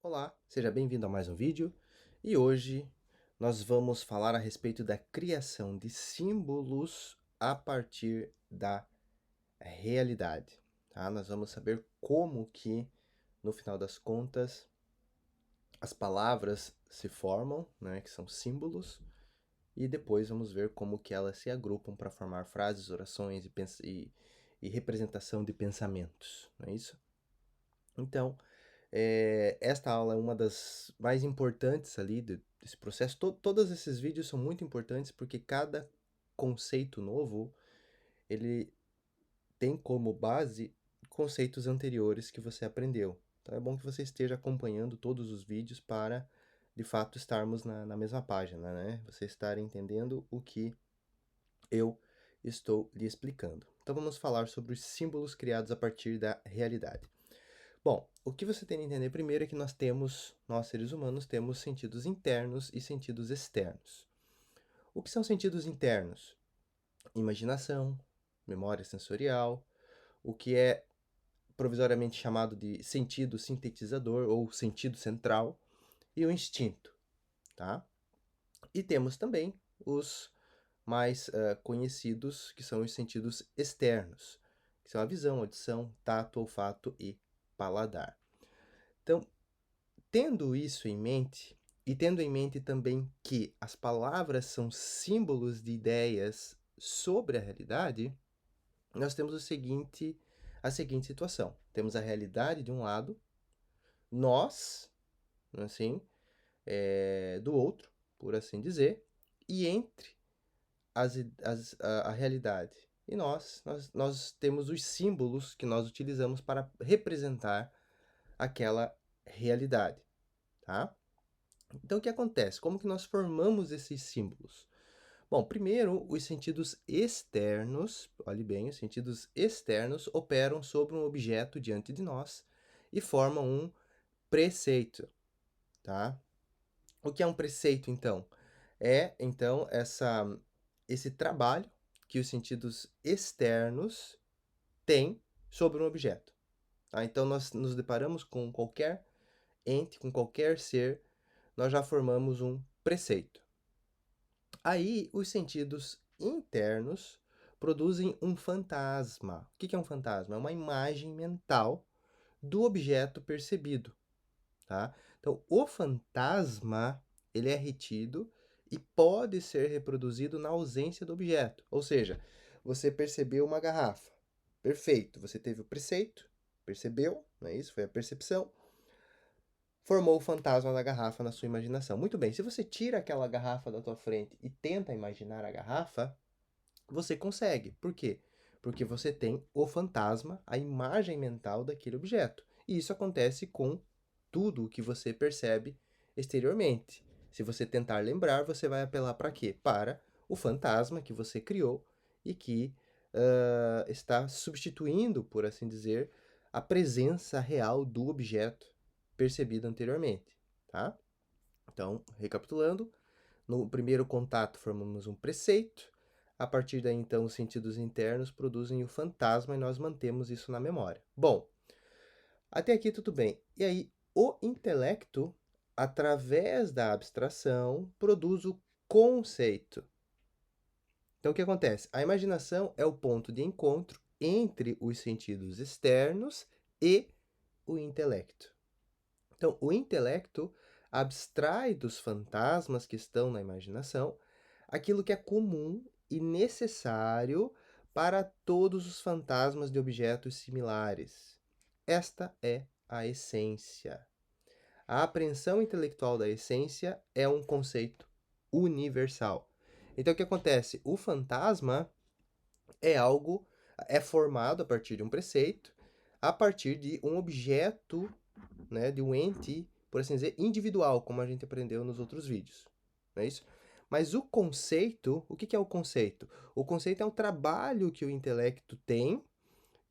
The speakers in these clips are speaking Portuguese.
Olá, seja bem-vindo a mais um vídeo e hoje nós vamos falar a respeito da criação de símbolos a partir da realidade, tá? Nós vamos saber como que, no final das contas, as palavras se formam, né, que são símbolos, e depois vamos ver como que elas se agrupam para formar frases, orações e representação de pensamentos, não é isso? Então, esta aula é uma das mais importantes ali desse processo. Todos esses vídeos são muito importantes porque cada conceito novo, ele tem como base conceitos anteriores que você aprendeu. Então é bom que você esteja acompanhando todos os vídeos para, de fato, estarmos na mesma página, né? Você estar entendendo o que eu estou lhe explicando. Então vamos falar sobre os símbolos criados a partir da realidade. Bom, o que você tem que entender primeiro é que nós seres humanos, temos sentidos internos e sentidos externos. O que são sentidos internos? Imaginação, memória sensorial, o que é provisoriamente chamado de sentido sintetizador ou sentido central, e o instinto, tá? E temos também os mais conhecidos, que são os sentidos externos, que são a visão, audição, tato, olfato e paladar. Então, tendo isso em mente, e tendo em mente também que as palavras são símbolos de ideias sobre a realidade, nós temos a seguinte situação. Temos a realidade de um lado, nós, assim, do outro, por assim dizer, e entre a realidade e nós temos os símbolos que nós utilizamos para representar aquela realidade, tá? Então, o que acontece? Como que nós formamos esses símbolos? Bom, primeiro, os sentidos externos, olhe bem, os sentidos externos operam sobre um objeto diante de nós e formam um preceito, tá? O que é um preceito, então? Então, esse trabalho que os sentidos externos têm sobre um objeto, tá? Então, nós nos deparamos com qualquer ente, com qualquer ser, nós já formamos um preceito. Aí, os sentidos internos produzem um fantasma. O que é um fantasma? É uma imagem mental do objeto percebido, tá? Então, o fantasma, ele é retido e pode ser reproduzido na ausência do objeto. Ou seja, você percebeu uma garrafa. Perfeito, você teve o preceito, percebeu, não é isso? Foi a percepção. Formou o fantasma da garrafa na sua imaginação. Muito bem, se você tira aquela garrafa da tua frente e tenta imaginar a garrafa, você consegue. Por quê? Porque você tem o fantasma, a imagem mental daquele objeto. E isso acontece com tudo o que você percebe exteriormente. Se você tentar lembrar, você vai apelar para quê? Para o fantasma que você criou e que está substituindo, por assim dizer, a presença real do objeto percebido anteriormente, tá? Então, recapitulando, no primeiro contato formamos um preceito, a partir daí então os sentidos internos produzem o fantasma e nós mantemos isso na memória. Bom, até aqui tudo bem. E aí, o intelecto, através da abstração, produz o conceito. Então, o que acontece? A imaginação é o ponto de encontro entre os sentidos externos e o intelecto. Então, o intelecto abstrai dos fantasmas que estão na imaginação aquilo que é comum e necessário para todos os fantasmas de objetos similares. Esta é a essência. A apreensão intelectual da essência é um conceito universal. Então, o que acontece? O fantasma é formado a partir de um preceito, a partir de um objeto, né, de um ente, por assim dizer, individual, como a gente aprendeu nos outros vídeos. Não é isso? Mas o conceito, o que é o conceito? O conceito é um trabalho que o intelecto tem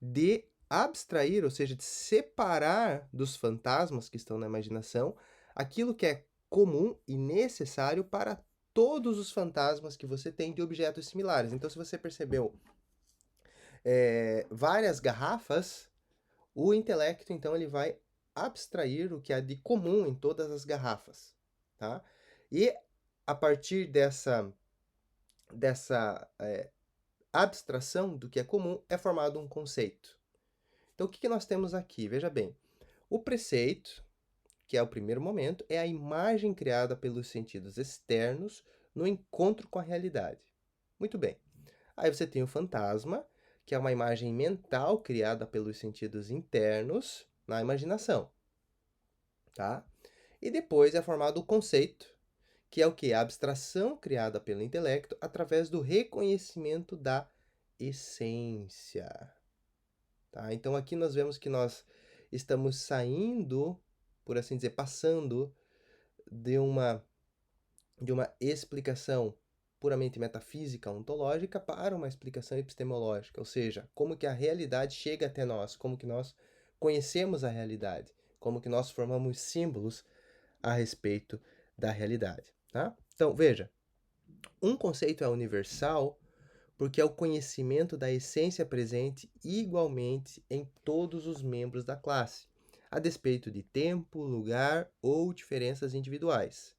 de abstrair, ou seja, de separar dos fantasmas que estão na imaginação aquilo que é comum e necessário para todos os fantasmas que você tem de objetos similares. Então, se você percebeu várias garrafas, o intelecto, então, ele vai abstrair o que há de comum em todas as garrafas, tá? E a partir dessa abstração do que é comum é formado um conceito. Então, o que nós temos aqui? Veja bem, o preceito, que é o primeiro momento, é a imagem criada pelos sentidos externos no encontro com a realidade. Muito bem. Aí você tem o fantasma, que é uma imagem mental criada pelos sentidos internos na imaginação, tá? E depois é formado o conceito, que é o que? A abstração criada pelo intelecto através do reconhecimento da essência, tá? Então aqui nós vemos que nós estamos saindo, por assim dizer, passando de uma explicação puramente metafísica, ontológica, para uma explicação epistemológica, ou seja, como que a realidade chega até nós, como que nós conhecemos a realidade, como que nós formamos símbolos a respeito da realidade, tá? Então, veja, um conceito é universal porque é o conhecimento da essência presente igualmente em todos os membros da classe, a despeito de tempo, lugar ou diferenças individuais.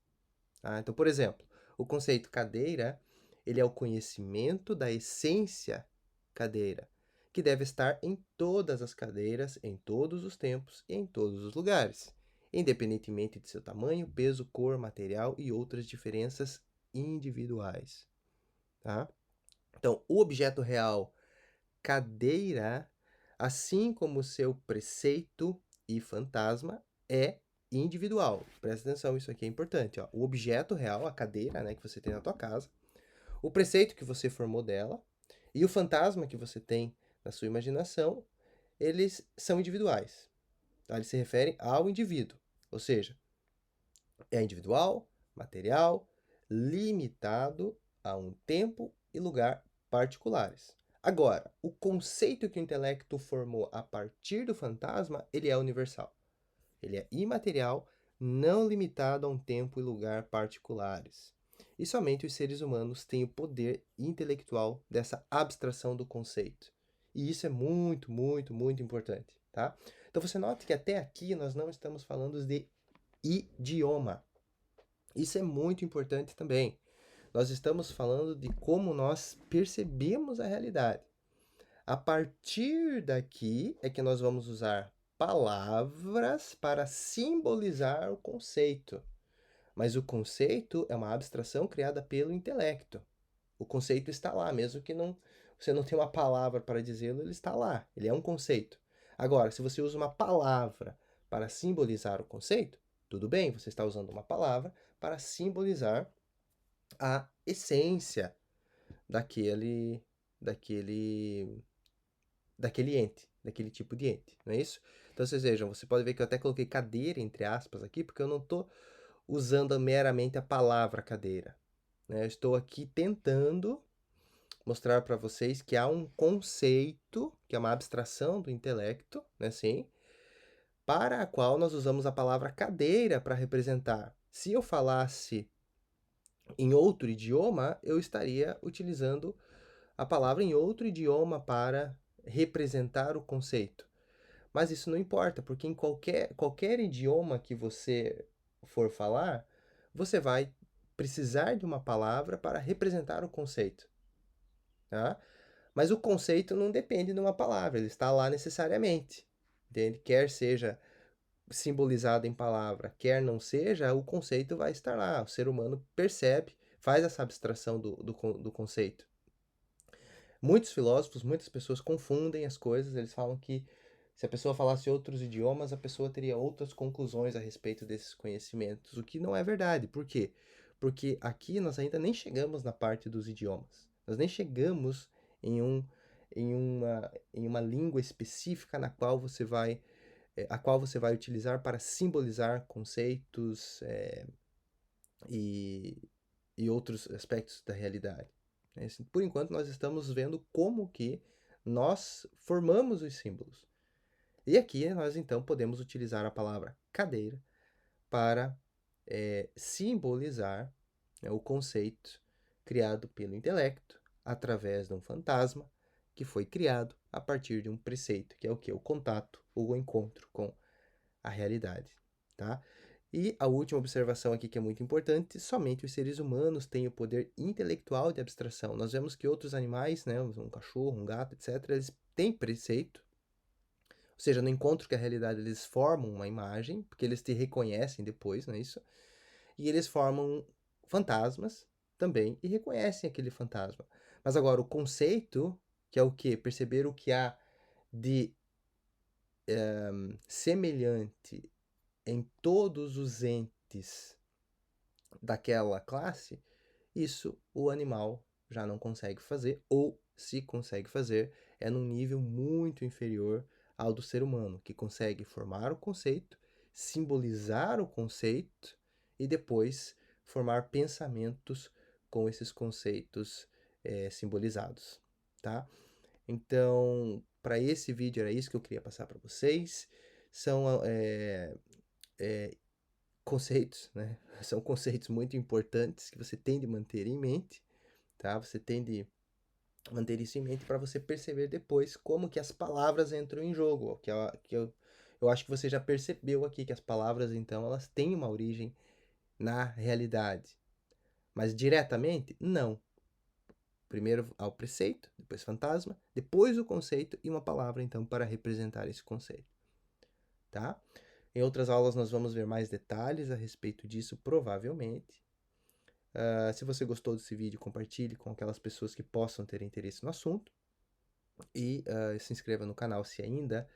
Tá? Então, por exemplo, o conceito cadeira, ele é o conhecimento da essência cadeira, que deve estar em todas as cadeiras, em todos os tempos e em todos os lugares, independentemente de seu tamanho, peso, cor, material e outras diferenças individuais. Tá? Então, o objeto real cadeira, assim como seu preceito e fantasma, é individual. Presta atenção, isso aqui é importante. Ó. O objeto real, a cadeira, né, que você tem na tua casa, o preceito que você formou dela e o fantasma que você tem na sua imaginação, eles são individuais. Tá? Eles se referem ao indivíduo. Ou seja, é individual, material, limitado a um tempo e lugar particulares. Agora, o conceito que o intelecto formou a partir do fantasma, ele é universal. Ele é imaterial, não limitado a um tempo e lugar particulares. E somente os seres humanos têm o poder intelectual dessa abstração do conceito. E isso é muito, muito, muito importante, tá? Então você note que até aqui nós não estamos falando de idioma. Isso é muito importante também. Nós estamos falando de como nós percebemos a realidade. A partir daqui é que nós vamos usar palavras para simbolizar o conceito. Mas o conceito é uma abstração criada pelo intelecto. O conceito está lá, mesmo que você não tenha uma palavra para dizê-lo, ele está lá. Ele é um conceito. Agora, se você usa uma palavra para simbolizar o conceito, tudo bem, você está usando uma palavra para simbolizar a essência daquele, daquele, daquele ente, daquele tipo de ente, não é isso? Então vocês vejam, você pode ver que eu até coloquei cadeira entre aspas aqui, porque eu não estou usando meramente a palavra cadeira. Né? Eu estou aqui tentando mostrar para vocês que há um conceito, que é uma abstração do intelecto, né, assim, para a qual nós usamos a palavra cadeira para representar. Se eu falasse em outro idioma, eu estaria utilizando a palavra em outro idioma para representar o conceito. Mas isso não importa, porque em qualquer idioma que você for falar, você vai precisar de uma palavra para representar o conceito. Tá? Mas o conceito não depende de uma palavra, ele está lá necessariamente. Entende? Quer seja simbolizado em palavra, quer não seja, o conceito vai estar lá. O ser humano percebe, faz essa abstração do conceito. Muitos filósofos, muitas pessoas confundem as coisas, eles falam que se a pessoa falasse outros idiomas, a pessoa teria outras conclusões a respeito desses conhecimentos, o que não é verdade. Por quê? Porque aqui nós ainda nem chegamos na parte dos idiomas. Nós nem chegamos em, um, em uma língua específica na qual você vai, a qual você vai utilizar para simbolizar conceitos e, e outros aspectos da realidade. Por enquanto, nós estamos vendo como que nós formamos os símbolos. E aqui nós então podemos utilizar a palavra cadeira para simbolizar, né, o conceito criado pelo intelecto através de um fantasma que foi criado a partir de um preceito, que é o que? O contato ou o encontro com a realidade, tá? E a última observação aqui que é muito importante, somente os seres humanos têm o poder intelectual de abstração. Nós vemos que outros animais, né, um cachorro, um gato, etc., eles têm preceito, ou seja, no encontro com a realidade eles formam uma imagem, porque eles te reconhecem depois, não é isso? E eles formam fantasmas também e reconhecem aquele fantasma. Mas agora o conceito, que é o quê? Perceber o que há de semelhante em todos os entes daquela classe, isso o animal já não consegue fazer, ou se consegue fazer, é num nível muito inferior ao do ser humano, que consegue formar o conceito, simbolizar o conceito e depois formar pensamentos com esses conceitos simbolizados, tá? Então, para esse vídeo era isso que eu queria passar para vocês. São conceitos, né? São conceitos muito importantes que você tem de manter em mente, tá? Você tem de manter isso em mente para você perceber depois como que as palavras entram em jogo, eu acho que você já percebeu aqui que as palavras, então, elas têm uma origem na realidade, mas diretamente, não. Primeiro ao preceito, depois fantasma, depois o conceito e uma palavra, então, para representar esse conceito, tá? Em outras aulas nós vamos ver mais detalhes a respeito disso, provavelmente. Se você gostou desse vídeo, compartilhe com aquelas pessoas que possam ter interesse no assunto. E se inscreva no canal se ainda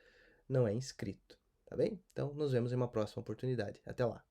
não é inscrito, tá bem? Então, nos vemos em uma próxima oportunidade. Até lá!